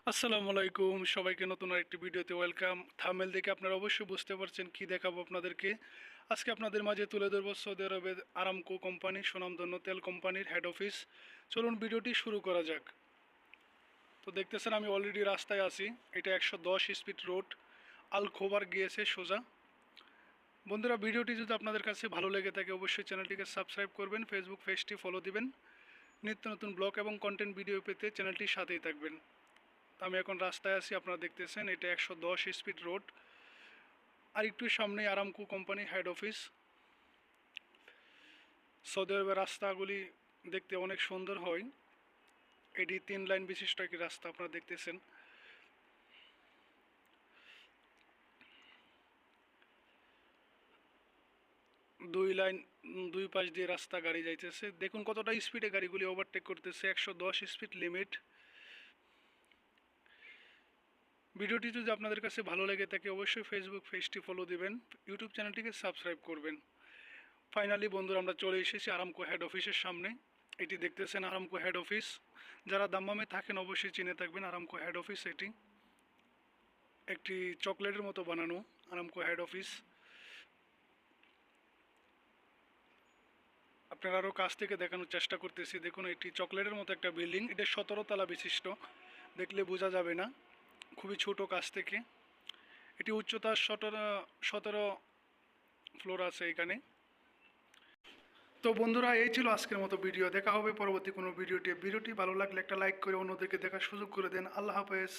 আসসালামু আলাইকুম সবাইকে নতুন আরেকটি ভিডিওতে ওয়েলকাম। থাম্বনেল দেখে আপনারা অবশ্যই বুঝতে পারছেন কি দেখাবো আপনাদেরকে। আজকে আপনাদের মাঝে তুলে ধরবো সৌদি আরবের আরামকো কোম্পানি, সুনামধন্য তেল কোম্পানির হেড অফিস। চলুন ভিডিওটি শুরু করা যাক। তো দেখতেছেন আমি অলরেডি রাস্তায় আছি। এটা 110 স্পিড রোড, আল খোবার গিয়েছে সোজা। বন্ধুরা, ভিডিওটি যদি আপনাদের কাছে ভালো লেগে থাকে অবশ্যই চ্যানেলটিকে সাবস্ক্রাইব করবেন, ফেসবুক পেজটি ফলো দিবেন। নিত্য নতুন ব্লগ এবং কন্টেন্ট ভিডিও পেতে চ্যানেলটির সাথেই থাকবেন। আমি এখন রাস্তায় আছি, আপনারা দেখতেছেন এটা 110 স্পিড রোড। আর একটু সামনে Aramco company head office. Saudi আরবের রাস্তাগুলি দেখতে অনেক সুন্দর হয়। এটি 3 লাইন বিশিষ্ট একটি রাস্তা, আপনারা দেখতেছেন। দুই লাইন, দুই পাশ দিয়ে রাস্তা, গাড়ি যাইতেছে। দেখুন কতটা স্পিডে গাড়িগুলি ওভারটেক করতেছে, 110 স্পিড লিমিট। ভিডিওটি যদি আপনাদের কাছে ভালো লেগে থাকে অবশ্যই ফেসবুক পেজটি ফলো দিবেন, ইউটিউব চ্যানেলটিকে সাবস্ক্রাইব করবেন। ফাইনালি বন্ধুরা, আমরা চলে এসেছি আরামকো হেড অফিসের সামনে। এটি দেখতেছেন আরামকো হেড অফিস। যারা দাম্মামে থাকেন অবশ্যই চিনে থাকবেন আরামকো হেড অফিস। এটি একটি চকলেটের মতো বানানো আরামকো হেড অফিস। আপনারা আরও কাছ থেকে দেখানোর চেষ্টা করতেছি। দেখুন এটি চকলেটের মতো একটা বিল্ডিং, এটা 17 তলা বিশিষ্ট। দেখলে বোঝা যাবে না, খুবই ছোট কাছ থেকে। এটি উচ্চতা 17 ফ্লোর আছে এখানে। তো বন্ধুরা, এই ছিল আজকের মতো ভিডিও। দেখা হবে পরবর্তী কোনো ভিডিওটি ভালো লাগলে একটা লাইক করে অন্যদেরকে দেখার সুযোগ করে দেন। আল্লাহ হাফেজ।